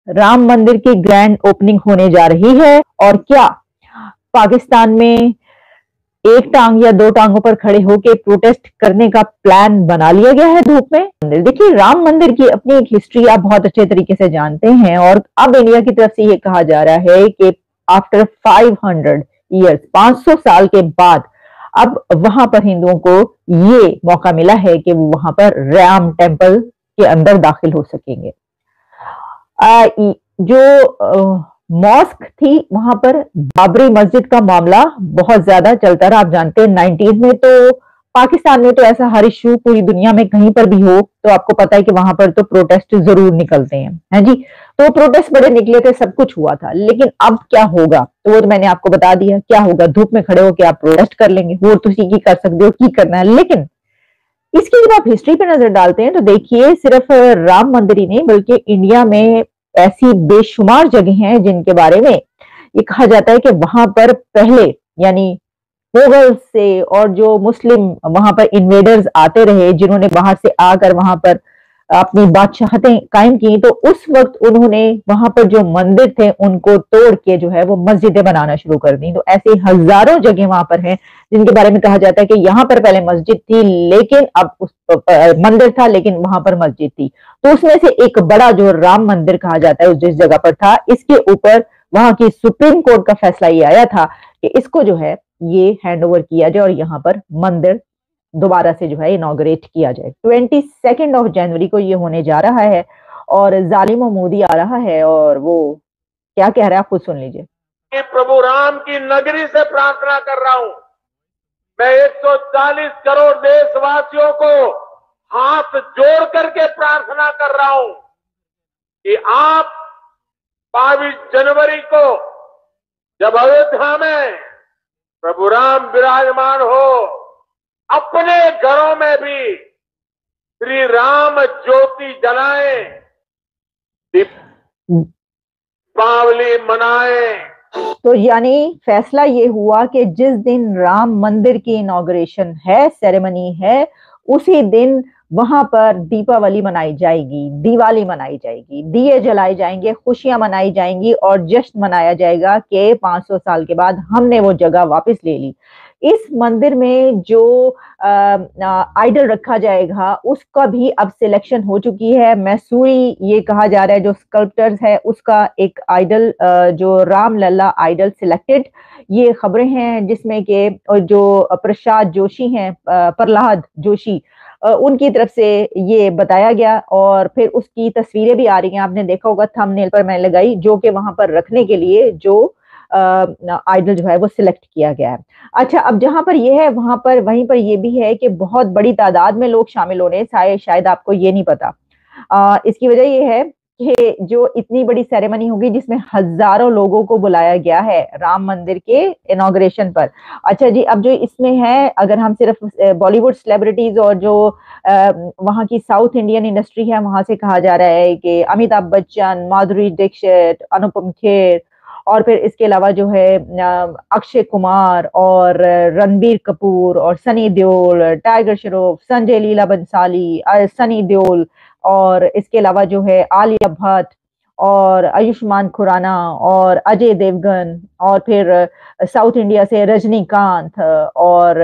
राम मंदिर की grand opening होने जा रही है। और क्या पाकिस्तान में एक टांग या दो टांगों पर खड़े होकर प्रोटेस्ट करने का प्लान बना लिया गया है धूप में? देखिए, राम मंदिर की अपनी एक हिस्ट्री आप बहुत अच्छे तरीके से जानते हैं और अब इंडिया की तरफ से ये कहा जा रहा है कि आफ्टर 500 ईयर्स, 500 साल के बाद अब वहां पर हिंदुओं को ये मौका मिला है कि वो वहां पर राम टेम्पल के अंदर दाखिल हो सकेंगे। जो मॉस्क थी वहां पर, बाबरी मस्जिद का मामला बहुत ज्यादा चलता रहा। आप जानते हैं 90s में तो पाकिस्तान में तो ऐसा हर इशू पूरी दुनिया में कहीं पर भी हो तो आपको पता है कि वहां पर तो प्रोटेस्ट जरूर निकलते हैं जी। तो प्रोटेस्ट बड़े निकले थे, सब कुछ हुआ था, लेकिन अब क्या होगा तो वो तो मैंने आपको बता दिया क्या होगा। धूप में खड़े होकर आप प्रोटेस्ट कर लेंगे, वो तो की कर सकते हो, की करना है। लेकिन इसकी जब आप हिस्ट्री पे नजर डालते हैं तो देखिए, सिर्फ राम मंदिर ही नहीं बल्कि इंडिया में ऐसी बेशुमार जगह हैं जिनके बारे में ये कहा जाता है कि वहां पर पहले यानी मुगल से और जो मुस्लिम वहां पर इन्वेडर्स आते रहे, जिन्होंने बाहर से आकर वहां पर अपनी बादशाहतें कायम की, तो उस वक्त उन्होंने वहां पर जो मंदिर थे उनको तोड़ के जो है वो मस्जिदें बनाना शुरू कर दी। तो ऐसे हजारों जगह वहां पर हैं जिनके बारे में कहा जाता है कि यहाँ पर पहले मस्जिद थी लेकिन अब उस मंदिर था लेकिन वहां पर मस्जिद थी। तो उसमें से एक बड़ा जो राम मंदिर कहा जाता है उस जिस जगह पर था, इसके ऊपर वहां की सुप्रीम कोर्ट का फैसला ये आया था कि इसको जो है ये हैंड ओवर किया जाए और यहाँ पर मंदिर दोबारा से जो है इनॉग्रेट किया जाए। 22 जनवरी को ये होने जा रहा है और जालिम मोदी आ रहा है और वो क्या कह रहा है आप खुद सुन लीजिए। प्रभु राम की नगरी से प्रार्थना कर रहा हूं, मैं 140 करोड़ देशवासियों को हाथ जोड़ करके प्रार्थना कर रहा हूं कि आप 22 जनवरी को जब अयोध्या में प्रभु राम विराजमान हो, अपने घरों में भी श्री राम ज्योति जलाएं, दीपावली मनाएं। तो यानी फैसला ये हुआ कि जिस दिन राम मंदिर की इनॉग्रेशन है, सेरेमनी है, उसी दिन वहां पर दीपावली मनाई जाएगी, दिवाली मनाई जाएगी, दिए जलाए जाएंगे, खुशियां मनाई जाएंगी और जश्न मनाया जाएगा कि 500 साल के बाद हमने वो जगह वापस ले ली। इस मंदिर में जो आइडल रखा जाएगा उसका भी अब सिलेक्शन हो चुकी है। मैसूरी ये कहा जा रहा है जो स्कल्प्टर्स है उसका एक आइडल, जो राम लल्ला आइडल सिलेक्टेड, ये खबरें हैं जिसमें कि जो प्रसाद जोशी हैं, प्रहलाद जोशी, उनकी तरफ से ये बताया गया और फिर उसकी तस्वीरें भी आ रही हैं। आपने देखा होगा थंबनेल पर मैंने लगाई, जो कि वहां पर रखने के लिए जो आइडल जो है वो सिलेक्ट किया गया है। अच्छा, अब जहां पर ये है वहां पर वहीं पर ये भी है कि बहुत बड़ी तादाद में लोग शामिल हो रहे हैं, शायद आपको ये नहीं पता। इसकी वजह ये है कि जो इतनी बड़ी सेरेमनी होगी जिसमें हजारों लोगों को बुलाया गया है राम मंदिर के इनॉग्रेशन पर। अच्छा जी, अब जो इसमें है, अगर हम सिर्फ बॉलीवुड सेलिब्रिटीज और जो वहाँ की साउथ इंडियन इंडस्ट्री है वहां से कहा जा रहा है कि अमिताभ बच्चन, माधुरी दीक्षित, अनुपम खेर और फिर इसके अलावा जो है अक्षय कुमार और रणबीर कपूर और सनी देओल, टाइगर श्रॉफ, संजय लीला बंसाली, सनी देओल और इसके अलावा जो है आलिया भट्ट और आयुष्मान खुराना और अजय देवगन और फिर साउथ इंडिया से रजनीकांत और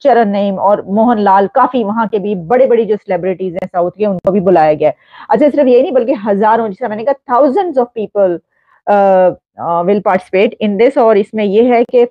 चरण नईम और मोहनलाल, काफी वहां के भी बड़े बड़े जो सेलिब्रिटीज हैं साउथ के, उनको भी बुलाया गया है। अच्छा, सिर्फ ये नहीं बल्कि हजारों, जैसे मैंने कहा thousands of people will participate in this. और इसमें यह है कि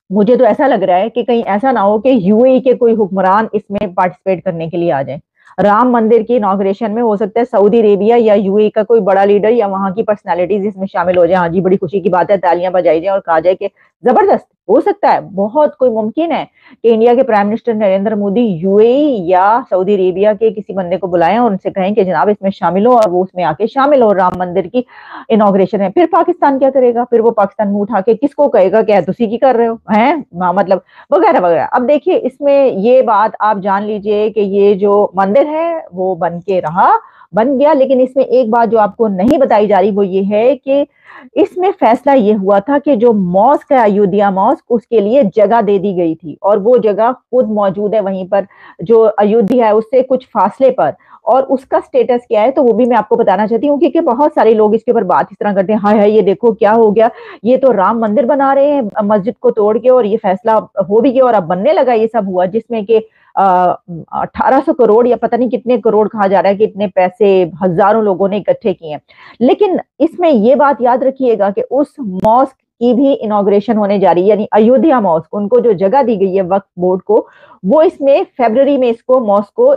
मुझे तो ऐसा लग रहा है कि कहीं ऐसा ना हो कि यूएई के कोई हुक्मरान इसमें पार्टिसिपेट करने के लिए आ जाए। राम मंदिर की इनॉग्रेशन में हो सकता है सऊदी अरेबिया या यूएई का कोई बड़ा लीडर या वहां की पर्सनालिटीज इसमें शामिल हो जाए। हाँ जी, बड़ी खुशी की बात है, तालियां बजाई जाए और कहा जाए कि जबरदस्त, हो सकता है, बहुत कोई मुमकिन है कि इंडिया के prime minister Narendra Modi UAE या सऊदी अरेबिया के किसी बंदे को बुलाएं और उनसे कहें कि जनाब इसमें शामिल हो और वो उसमें आके शामिल हो राम मंदिर की इनॉग्रेशन है। फिर पाकिस्तान क्या करेगा? फिर वो पाकिस्तान मुंह उठा के किसको कहेगा कि तुसी की कर रहे हो हैं, मतलब वगैरह वगैरह। अब देखिए, इसमें ये बात आप जान लीजिए कि ये जो मंदिर है वो बन के रहा बन गया। लेकिन इसमें एक बात जो आपको नहीं बताई जा रही वो ये है कि इसमें फैसला ये हुआ था कि जो मॉस्क है, अयोध्या मॉस्क, उसके लिए जगह दे दी गई थी और वो जगह खुद मौजूद है वहीं पर जो अयोध्या है उससे कुछ फासले पर। और उसका स्टेटस क्या है तो वो भी मैं आपको बताना चाहती हूँ, क्योंकि बहुत सारे लोग इसके ऊपर बात इस तरह करते हैं, हाय हाय ये देखो क्या हो गया, ये तो राम मंदिर बना रहे हैं मस्जिद को तोड़ के, और ये फैसला हो भी गया और अब बनने लगा। ये सब हुआ जिसमें कि 1800 करोड़ या पता नहीं कितने करोड़ कहा जा रहा है कि इतने पैसे हजारों लोगों ने इकट्ठे किए हैं। लेकिन इसमें ये बात याद रखिएगा कि उस मॉस्क की भी इनॉग्रेशन होने जा रही है, यानी अयोध्या मॉस्क, उनको जो जगह दी गई है वक्फ बोर्ड को, वो इसमें फरवरी में इसको मॉस्क को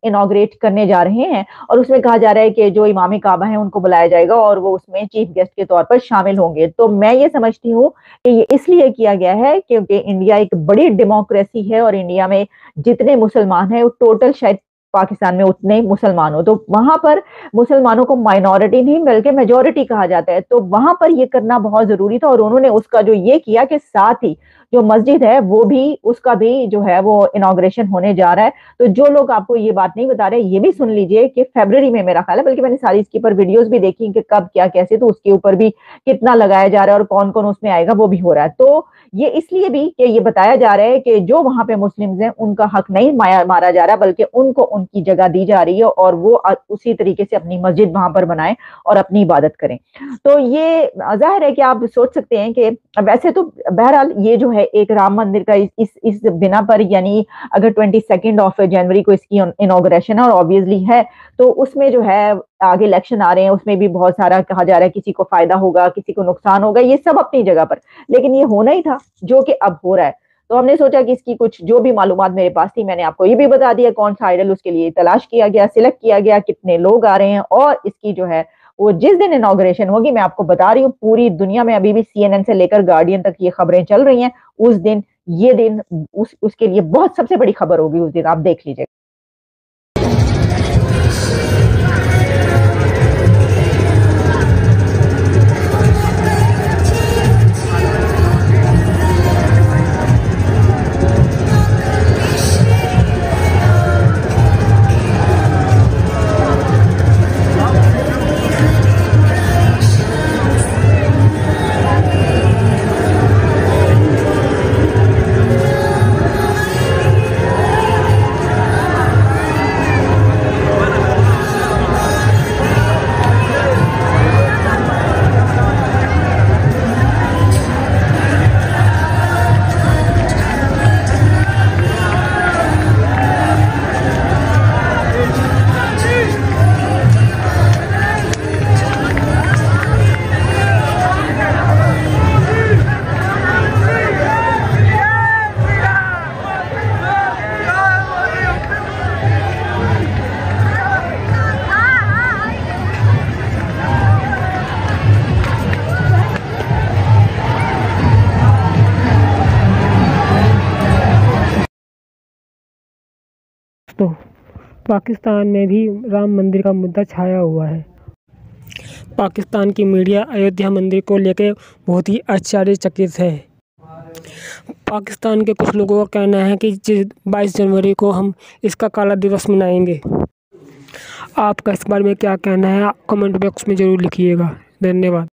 इनॉग्रेट करने जा रहे हैं। और उसमें कहा जा रहा है कि जो इमाम काबा है उनको बुलाया जाएगा और वो उसमें चीफ गेस्ट के तौर पर शामिल होंगे। तो मैं ये समझती हूँ कि ये इसलिए किया गया है क्योंकि इंडिया एक बड़ी डेमोक्रेसी है और इंडिया में जितने मुसलमान हैं वो टोटल शायद पाकिस्तान में उतने मुसलमान हो, तो वहां पर मुसलमानों को माइनॉरिटी नहीं बल्कि मेजोरिटी कहा जाता है, तो वहां पर ये करना बहुत जरूरी था। और उन्होंने उसका जो ये किया कि साथ ही जो मस्जिद है वो भी, उसका भी जो है वो इनॉग्रेशन होने जा रहा है। तो जो लोग आपको ये बात नहीं बता रहे ये भी सुन लीजिए कि फरवरी में मेरा ख्याल है, बल्कि मैंने सारी इसके ऊपर वीडियोस भी देखी कि कब क्या कैसे, तो उसके ऊपर भी कितना लगाया जा रहा है और कौन कौन उसमें आएगा वो भी हो रहा है। तो ये इसलिए भी कि ये बताया जा रहा है कि जो वहां पे मुस्लिम्स हैं उनका हक नहीं मारा जा रहा, बल्कि उनको उनकी जगह दी जा रही है और वो उसी तरीके से अपनी मस्जिद वहां पर बनाएं और अपनी इबादत करें। तो ये जाहिर है कि आप सोच सकते हैं कि वैसे तो बहरहाल ये जो है एक राम मंदिर का इस बिना पर, यानी अगर 22 जनवरी को इसकी इनॉग्रेशन है और ऑब्वियसली है, तो उसमें जो है आगे इलेक्शन आ रहे हैं, उसमें भी बहुत सारा कहा जा रहा है किसी को फायदा होगा किसी को नुकसान होगा, ये सब अपनी जगह पर। लेकिन ये होना ही था जो कि अब हो रहा है। तो हमने सोचा कि इसकी कुछ जो भी मालूमात मेरे पास थी मैंने आपको ये भी बता दिया, कौन सा आइडल उसके लिए तलाश किया गया, सिलेक्ट किया गया, कितने लोग आ रहे हैं, और इसकी जो है वो जिस दिन इनॉग्रेशन होगी, मैं आपको बता रही हूँ पूरी दुनिया में अभी भी CNN से लेकर गार्डियन तक ये खबरें चल रही हैं, उस दिन ये दिन उसके लिए बहुत सबसे बड़ी खबर होगी उस दिन, आप देख लीजिए। तो पाकिस्तान में भी राम मंदिर का मुद्दा छाया हुआ है। पाकिस्तान की मीडिया अयोध्या मंदिर को लेकर बहुत ही आश्चर्यचकित है। पाकिस्तान के कुछ लोगों का कहना है कि 22 जनवरी को हम इसका काला दिवस मनाएंगे। आपका इस बारे में क्या कहना है, कमेंट बॉक्स में ज़रूर लिखिएगा। धन्यवाद।